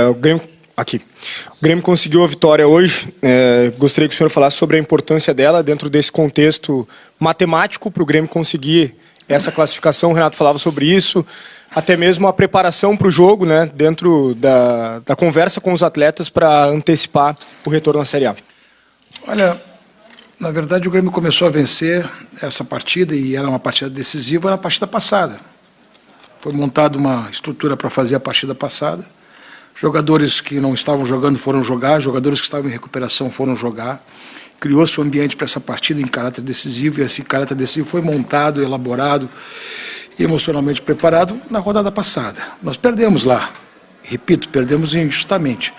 O Grêmio conseguiu a vitória hoje. Gostaria que o senhor falasse sobre a importância dela dentro desse contexto matemático para o Grêmio conseguir essa classificação. O Renato falava sobre isso, até mesmo a preparação para o jogo, né, dentro da conversa com os atletas para antecipar o retorno à Série A. Olha, na verdade o Grêmio começou a vencer essa partida e era uma partida decisiva na partida passada. Foi montada uma estrutura para fazer a partida passada. Jogadores que não estavam jogando foram jogar, jogadores que estavam em recuperação foram jogar. Criou-se um ambiente para essa partida em caráter decisivo, e esse caráter decisivo foi montado, elaborado e emocionalmente preparado na rodada passada. Nós perdemos lá, repito, perdemos injustamente,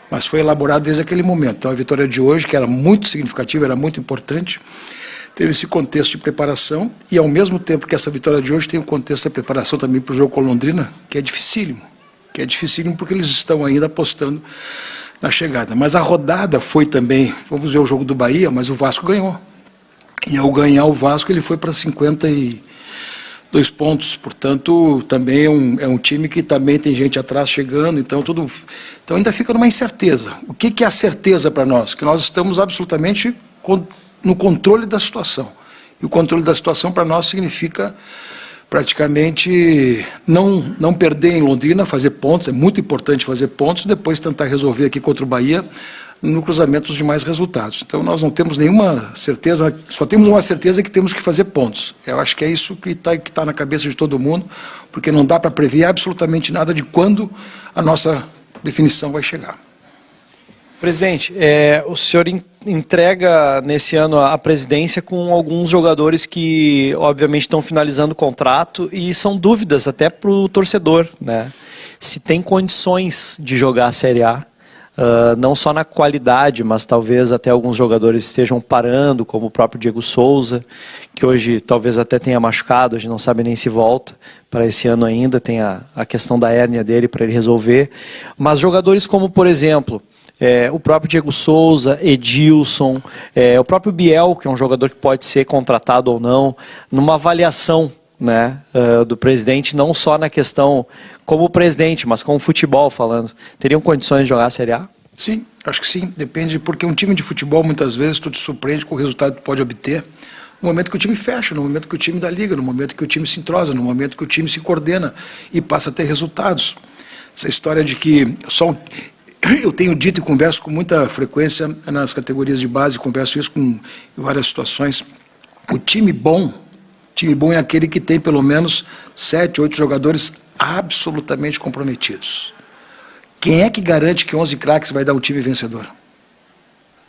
mas foi elaborado desde aquele momento. Então a vitória de hoje, que era muito significativa, era muito importante, teve esse contexto de preparação e ao mesmo tempo que essa vitória de hoje tem um contexto de preparação também para o jogo com a Londrina, que é dificílimo porque eles estão ainda apostando na chegada. Mas a rodada foi também, vamos ver o jogo do Bahia, mas o Vasco ganhou. E ao ganhar o Vasco, ele foi para 52 pontos, portanto, também é um time que também tem gente atrás chegando, então ainda fica numa incerteza. O que é a certeza para nós? Que nós estamos absolutamente no controle da situação. E o controle da situação para nós significa praticamente não perder em Londrina, fazer pontos, é muito importante fazer pontos, depois tentar resolver aqui contra o Bahia no cruzamento dos demais resultados. Então nós não temos nenhuma certeza, só temos uma certeza que temos que fazer pontos. Eu acho que é isso que tá na cabeça de todo mundo, porque não dá para prever absolutamente nada de quando a nossa definição vai chegar. Presidente, o senhor entrega nesse ano a presidência com alguns jogadores que obviamente estão finalizando o contrato e são dúvidas até para o torcedor, né? Se tem condições de jogar a Série A, não só na qualidade, mas talvez até alguns jogadores estejam parando, como o próprio Diego Souza, que hoje talvez até tenha machucado, a gente não sabe nem se volta para esse ano ainda, tem a questão da hérnia dele para ele resolver, mas jogadores como, por exemplo, o próprio Diego Souza, Edilson, o próprio Biel, que é um jogador que pode ser contratado ou não, numa avaliação, né, do presidente, não só na questão como presidente, mas como futebol falando, teriam condições de jogar a Série A? Sim, acho que sim, depende, porque um time de futebol muitas vezes tu te surpreende com o resultado que tu pode obter no momento que o time fecha, no momento que o time dá liga, no momento que o time se entrosa, no momento que o time se coordena e passa a ter resultados. Essa história de que eu tenho dito e converso com muita frequência nas categorias de base, converso isso em várias situações. O time bom é aquele que tem pelo menos 7, 8 jogadores absolutamente comprometidos. Quem é que garante que 11 craques vai dar um time vencedor?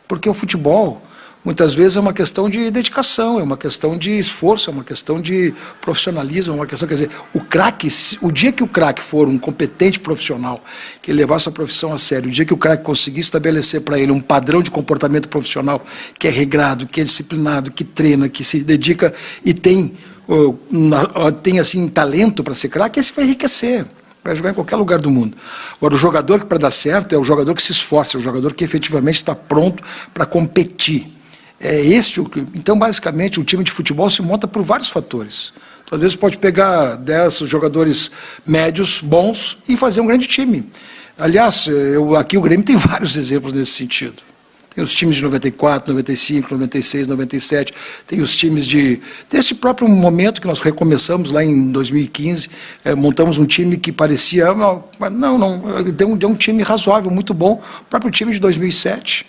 Porque o futebol, muitas vezes, é uma questão de dedicação, é uma questão de esforço, é uma questão de profissionalismo, é uma questão, quer dizer, o craque, o dia que o craque for um competente profissional, que ele levar sua profissão a sério, o dia que o craque conseguir estabelecer para ele um padrão de comportamento profissional que é regrado, que é disciplinado, que treina, que se dedica e tem assim, talento para ser craque, esse vai enriquecer. Vai jogar em qualquer lugar do mundo. Agora, o jogador que, para dar certo, é o jogador que se esforça, é o jogador que efetivamente está pronto para competir. Então, basicamente, o time de futebol se monta por vários fatores. Então, às vezes pode pegar 10 jogadores médios, bons, e fazer um grande time. Aliás, aqui o Grêmio tem vários exemplos nesse sentido. Tem os times de 94, 95, 96, 97, tem os times desse próprio momento que nós recomeçamos lá em 2015, montamos um time que parecia, deu um time razoável, muito bom, o próprio time de 2007.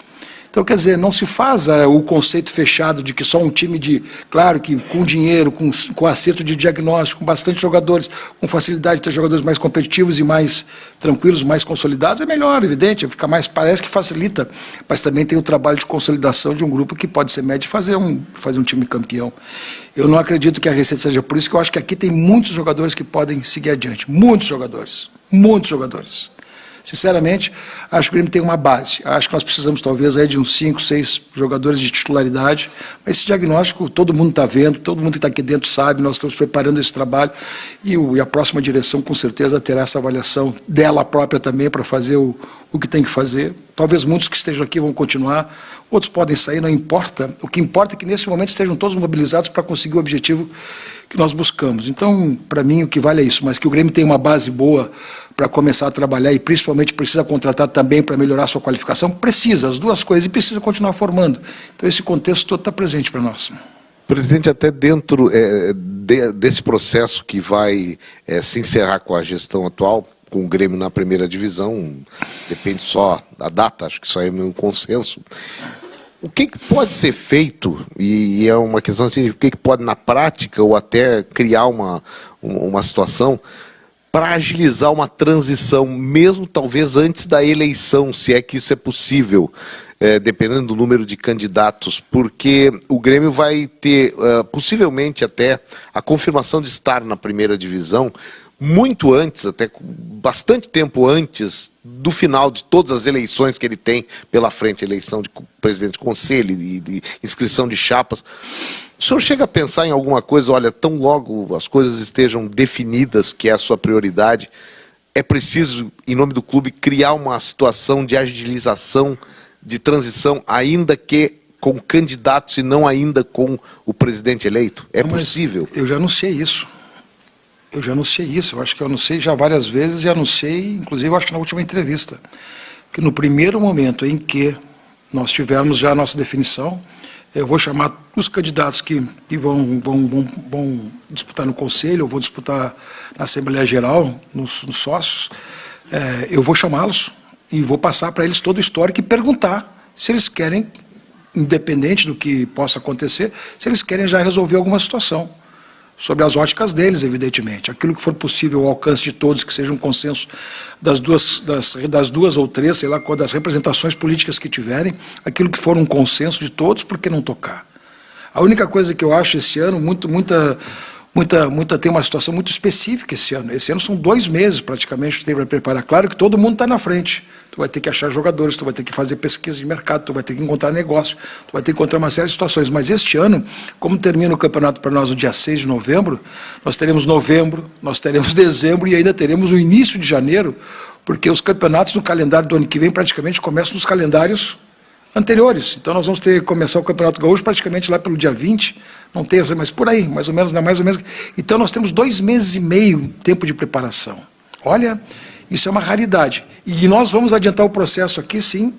Então, quer dizer, não se faz o conceito fechado de que só um time claro que com dinheiro, com acerto de diagnóstico, com bastante jogadores, com facilidade de ter jogadores mais competitivos e mais tranquilos, mais consolidados, é melhor, evidente, parece que facilita, mas também tem o trabalho de consolidação de um grupo que pode ser médio e fazer um time campeão. Eu não acredito que a receita seja por isso, que eu acho que aqui tem muitos jogadores que podem seguir adiante, muitos jogadores. Sinceramente, acho que o Grêmio tem uma base. Acho que nós precisamos, talvez, de uns 5, 6 jogadores de titularidade. Mas esse diagnóstico, todo mundo está vendo, todo mundo que está aqui dentro sabe, nós estamos preparando esse trabalho e a próxima direção, com certeza, terá essa avaliação dela própria também para fazer o que tem que fazer. Talvez muitos que estejam aqui vão continuar, outros podem sair, não importa. O que importa é que, nesse momento, estejam todos mobilizados para conseguir o objetivo que nós buscamos. Então, para mim, o que vale é isso, mas que o Grêmio tem uma base boa para começar a trabalhar e principalmente precisa contratar também para melhorar a sua qualificação? Precisa, as duas coisas, e precisa continuar formando. Então esse contexto todo está presente para nós. Presidente, até dentro desse processo que vai se encerrar com a gestão atual, com o Grêmio na primeira divisão, depende só da data, acho que isso aí é um consenso. O que pode ser feito, e é uma questão assim, o que pode na prática, ou até criar uma situação, para agilizar uma transição, mesmo talvez antes da eleição, se é que isso é possível, dependendo do número de candidatos, porque o Grêmio vai ter, possivelmente até, a confirmação de estar na primeira divisão, muito antes, até bastante tempo antes do final de todas as eleições que ele tem pela frente, eleição de presidente de conselho e de inscrição de chapas. O senhor chega a pensar em alguma coisa, olha, tão logo as coisas estejam definidas, que é a sua prioridade, é preciso, em nome do clube, criar uma situação de agilização, de transição, ainda que com candidatos e não ainda com o presidente eleito? É possível? Eu já anunciei isso. Eu acho que eu anunciei já várias vezes e anunciei, inclusive, eu acho que na última entrevista, que no primeiro momento em que nós tivermos já a nossa definição, eu vou chamar os candidatos que vão disputar no Conselho, ou vou disputar na Assembleia Geral, nos sócios, eu vou chamá-los e vou passar para eles todo o histórico e perguntar se eles querem, independente do que possa acontecer, se eles querem já resolver alguma situação. Sobre as óticas deles, evidentemente. Aquilo que for possível ao alcance de todos, que seja um consenso das duas ou três, sei lá, das representações políticas que tiverem, aquilo que for um consenso de todos, por que não tocar? A única coisa que eu acho esse ano, tem uma situação muito específica esse ano. Esse ano são 2 meses praticamente que tem para preparar. Claro que todo mundo está na frente. Tu vai ter que achar jogadores, tu vai ter que fazer pesquisa de mercado, tu vai ter que encontrar negócio, tu vai ter que encontrar uma série de situações. Mas este ano, como termina o campeonato para nós no dia 6 de novembro, nós teremos novembro, nós teremos dezembro e ainda teremos o início de janeiro, porque os campeonatos no calendário do ano que vem praticamente começam nos calendários anteriores. Então nós vamos começar o Campeonato Gaúcho praticamente lá pelo dia 20, não tem essa, mas por aí, mais ou menos. Então nós temos 2 meses e meio tempo de preparação. Olha, isso é uma raridade. E nós vamos adiantar o processo aqui, sim,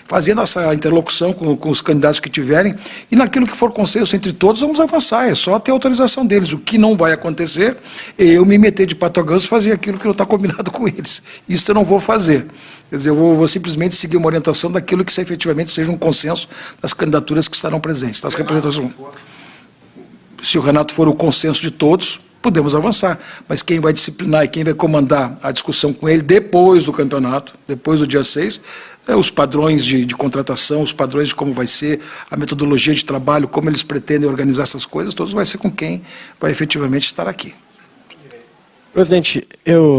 fazendo essa interlocução com os candidatos que tiverem, e naquilo que for consenso entre todos, vamos avançar. É só ter autorização deles. O que não vai acontecer é eu me meter de pato a ganso e fazer aquilo que não está combinado com eles. Isso eu não vou fazer. Quer dizer, eu vou simplesmente seguir uma orientação daquilo que efetivamente seja um consenso das candidaturas que estarão presentes. Das representações. Se o Renato for o consenso de todos, podemos avançar. Mas quem vai disciplinar e quem vai comandar a discussão com ele depois do campeonato, depois do dia 6, os padrões de contratação, os padrões de como vai ser, a metodologia de trabalho, como eles pretendem organizar essas coisas, todos vai ser com quem vai efetivamente estar aqui. Presidente,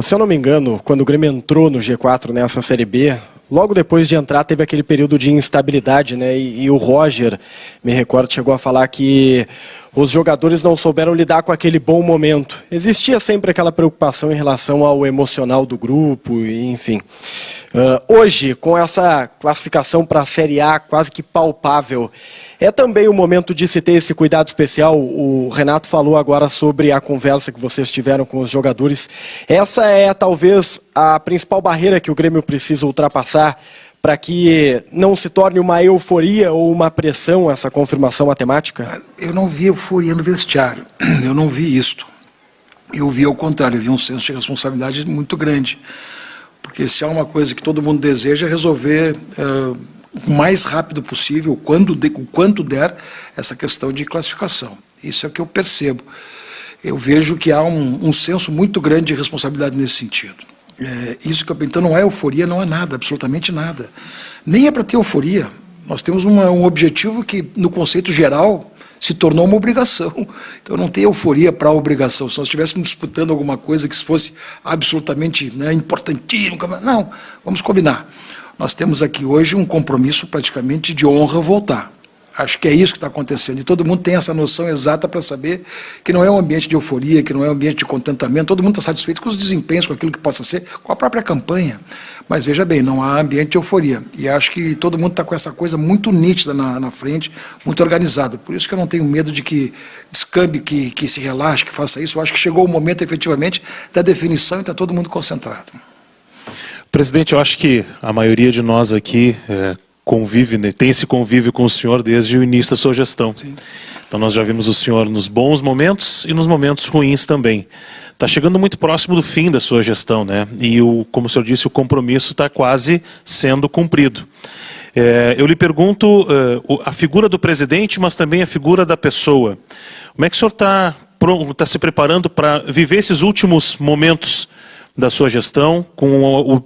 se eu não me engano, quando o Grêmio entrou no G4 nessa Série B, logo depois de entrar teve aquele período de instabilidade, né? E o Roger, me recordo, chegou a falar que os jogadores não souberam lidar com aquele bom momento. Existia sempre aquela preocupação em relação ao emocional do grupo, enfim. Hoje, com essa classificação para a Série A quase que palpável, é também o momento de se ter esse cuidado especial. O Renato falou agora sobre a conversa que vocês tiveram com os jogadores. Essa é talvez a principal barreira que o Grêmio precisa ultrapassar para que não se torne uma euforia ou uma pressão essa confirmação matemática? Eu não vi euforia no vestiário, eu não vi isto. Eu vi ao contrário, eu vi um senso de responsabilidade muito grande. Porque se há uma coisa que todo mundo deseja é resolver o mais rápido possível, o quanto der, essa questão de classificação. Isso é o que eu percebo. Eu vejo que há um senso muito grande de responsabilidade nesse sentido. Então não é euforia, não é nada, absolutamente nada. Nem é para ter euforia. Nós temos um objetivo que, no conceito geral, se tornou uma obrigação. Então não tem euforia para a obrigação. Se nós estivéssemos disputando alguma coisa que fosse absolutamente importantíssimo, não, vamos combinar. Nós temos aqui hoje um compromisso praticamente de honra voltar. Acho que é isso que está acontecendo. E todo mundo tem essa noção exata para saber que não é um ambiente de euforia, que não é um ambiente de contentamento. Todo mundo está satisfeito com os desempenhos, com aquilo que possa ser, com a própria campanha. Mas veja bem, não há ambiente de euforia. E acho que todo mundo está com essa coisa muito nítida na frente, muito organizada. Por isso que eu não tenho medo de que descambe, que se relaxe, que faça isso. Eu acho que chegou o momento, efetivamente, da definição e está todo mundo concentrado. Presidente, eu acho que a maioria de nós aqui convive, né, tem esse convívio com o senhor desde o início da sua gestão. Sim. Então nós já vimos o senhor nos bons momentos e nos momentos ruins também. Está chegando muito próximo do fim da sua gestão, né? E, como o senhor disse, o compromisso está quase sendo cumprido. Eu lhe pergunto a figura do presidente, mas também a figura da pessoa. Como é que o senhor está se preparando para viver esses últimos momentos da sua gestão, com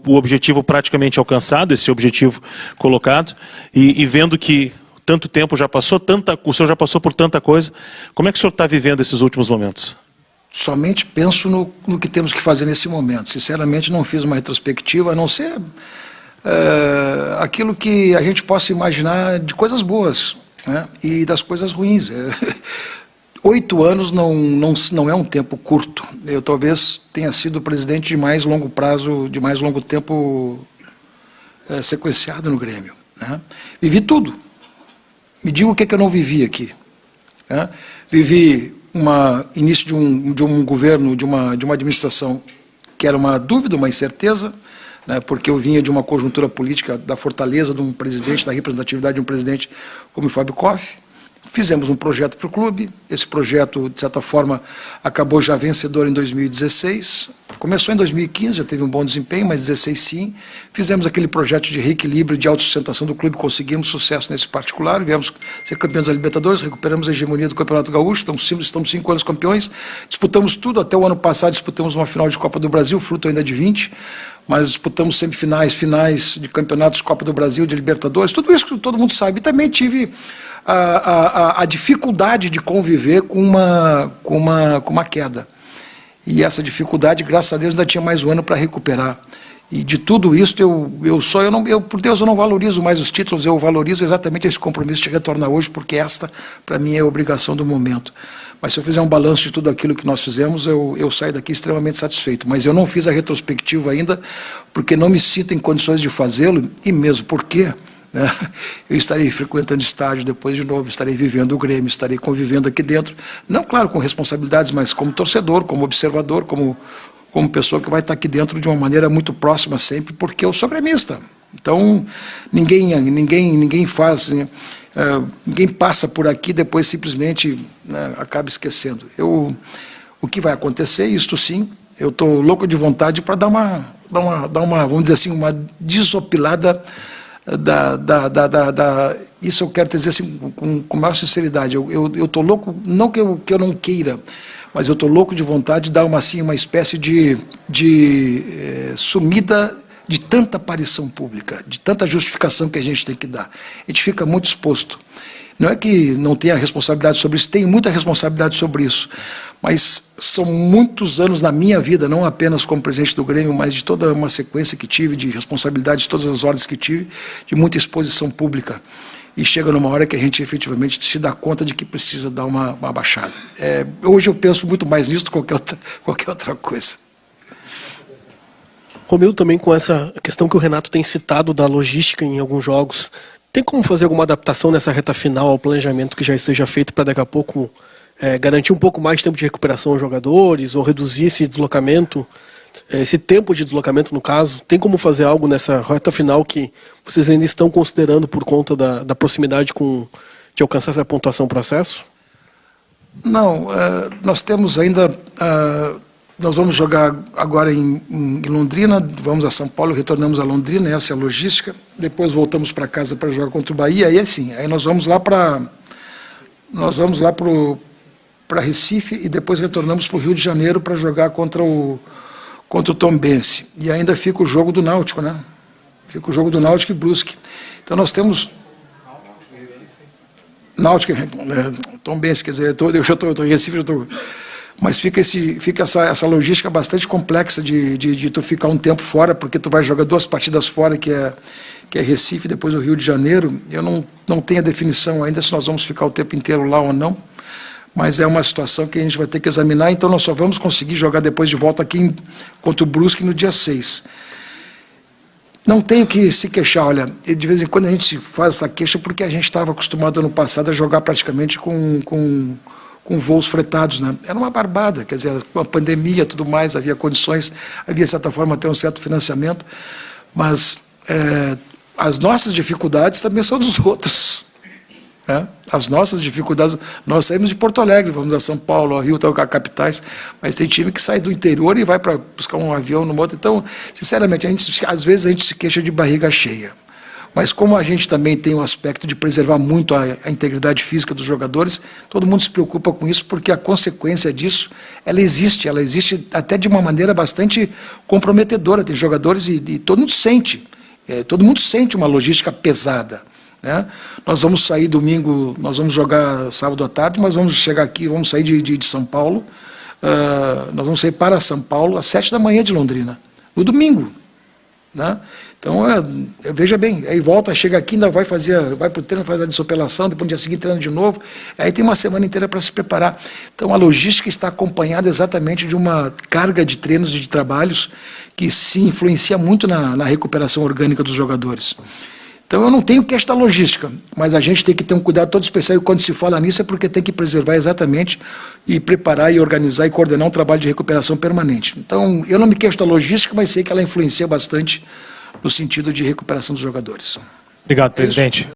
o objetivo praticamente alcançado, esse objetivo colocado, e vendo que tanto tempo já passou, o senhor já passou por tanta coisa, como é que o senhor está vivendo esses últimos momentos? Somente penso no que temos que fazer nesse momento. Sinceramente, não fiz uma retrospectiva, a não ser aquilo que a gente possa imaginar de coisas boas, né, e das coisas ruins. 8 anos não é um tempo curto. Eu talvez tenha sido presidente de mais longo prazo, de mais longo tempo sequenciado no Grêmio, né? Vivi tudo. Me diga o que eu não vivi aqui, né? Vivi início de um governo, de uma administração que era uma dúvida, uma incerteza, né, porque eu vinha de uma conjuntura política da fortaleza de um presidente, da representatividade de um presidente como o Fábio Koff. Fizemos um projeto para o clube, esse projeto, de certa forma, acabou já vencedor em 2016, começou em 2015, já teve um bom desempenho, mas 2016 sim. Fizemos aquele projeto de reequilíbrio, de autossustentação do clube, conseguimos sucesso nesse particular, viemos ser campeões da Libertadores, recuperamos a hegemonia do Campeonato Gaúcho, estamos 5 anos campeões, disputamos tudo, até o ano passado disputamos uma final de Copa do Brasil, fruto ainda de 20, mas disputamos semifinais, finais de campeonatos, Copa do Brasil, de Libertadores, tudo isso que todo mundo sabe. E também tive a dificuldade de conviver com uma queda. E essa dificuldade, graças a Deus, ainda tinha mais um ano para recuperar. E de tudo isso, por Deus, eu não valorizo mais os títulos, eu valorizo exatamente esse compromisso de retornar hoje, porque esta, para mim, é a obrigação do momento. Mas se eu fizer um balanço de tudo aquilo que nós fizemos, eu saio daqui extremamente satisfeito. Mas eu não fiz a retrospectiva ainda, porque não me sinto em condições de fazê-lo, e mesmo porque, né, eu estarei frequentando estádio depois de novo, estarei vivendo o Grêmio, estarei convivendo aqui dentro, não, claro, com responsabilidades, mas como torcedor, como observador, como pessoa que vai estar aqui dentro de uma maneira muito próxima sempre, porque eu sou gremista. Então, ninguém faz, né, ninguém passa por aqui e depois simplesmente, né, acaba esquecendo. O que vai acontecer, isto sim, eu estou louco de vontade para dar uma, vamos dizer assim, uma desopilada isso eu quero dizer assim, com maior sinceridade. Eu estou louco, não que eu não queira, mas eu estou louco de vontade de dar uma espécie de sumida de tanta aparição pública, de tanta justificação que a gente tem que dar. A gente fica muito exposto. Não é que não tenha responsabilidade sobre isso, tem muita responsabilidade sobre isso, mas são muitos anos na minha vida, não apenas como presidente do Grêmio, mas de toda uma sequência que tive, de responsabilidade de todas as ordens que tive, de muita exposição pública. E chega numa hora que a gente efetivamente se dá conta de que precisa dar uma baixada. Hoje eu penso muito mais nisso do que qualquer outra coisa. Romildo, também com essa questão que o Renato tem citado da logística em alguns jogos, tem como fazer alguma adaptação nessa reta final ao planejamento que já esteja feito para daqui a pouco garantir um pouco mais de tempo de recuperação aos jogadores ou reduzir esse deslocamento, esse tempo de deslocamento no caso? Tem como fazer algo nessa reta final que vocês ainda estão considerando por conta da proximidade de alcançar essa pontuação para o acesso? Não, nós temos ainda... Nós vamos jogar agora em Londrina, vamos a São Paulo, retornamos a Londrina, essa é a logística. Depois voltamos para casa para jogar contra o Bahia, e assim, aí nós vamos lá para Recife e depois retornamos para o Rio de Janeiro para jogar contra o Tombense. E ainda fica o jogo do Náutico, né? Fica o jogo do Náutico e Brusque. Então nós temos... Náutico, Tombense, quer dizer, eu já estou em Recife, já estou... Mas fica essa logística bastante complexa de tu ficar um tempo fora, porque tu vai jogar 2 partidas fora, que é Recife, depois o Rio de Janeiro. Eu não tenho a definição ainda se nós vamos ficar o tempo inteiro lá ou não, mas é uma situação que a gente vai ter que examinar, então nós só vamos conseguir jogar depois de volta aqui contra o Brusque no dia 6. Não tenho que se queixar, olha, de vez em quando a gente se faz essa queixa porque a gente estava acostumado ano passado a jogar praticamente com voos fretados, né? Era uma barbada, quer dizer, com a pandemia e tudo mais, havia condições, havia, de certa forma, até um certo financiamento, mas as nossas dificuldades também são dos outros, né? As nossas dificuldades, nós saímos de Porto Alegre, vamos a São Paulo, ao Rio, capitais, mas tem time que sai do interior e vai para buscar um avião no outro. Então, sinceramente, às vezes a gente se queixa de barriga cheia. Mas como a gente também tem o aspecto de preservar muito a integridade física dos jogadores, todo mundo se preocupa com isso, porque a consequência disso, ela existe até de uma maneira bastante comprometedora. Tem jogadores e todo mundo sente uma logística pesada, né? Nós vamos sair domingo, nós vamos jogar sábado à tarde, mas vamos chegar aqui, vamos sair de São Paulo, nós vamos sair para São Paulo às 7 da manhã de Londrina, no domingo, né? Então, veja bem, aí volta, chega aqui, ainda vai para o treino, faz a dessopelação, depois no dia seguinte treina de novo, aí tem uma semana inteira para se preparar. Então, a logística está acompanhada exatamente de uma carga de treinos e de trabalhos que se influencia muito na recuperação orgânica dos jogadores. Então, eu não tenho queixa da logística, mas a gente tem que ter um cuidado todo especial, e quando se fala nisso é porque tem que preservar exatamente e preparar e organizar e coordenar um trabalho de recuperação permanente. Então, eu não me queixo da logística, mas sei que ela influencia bastante no sentido de recuperação dos jogadores. Obrigado, presidente.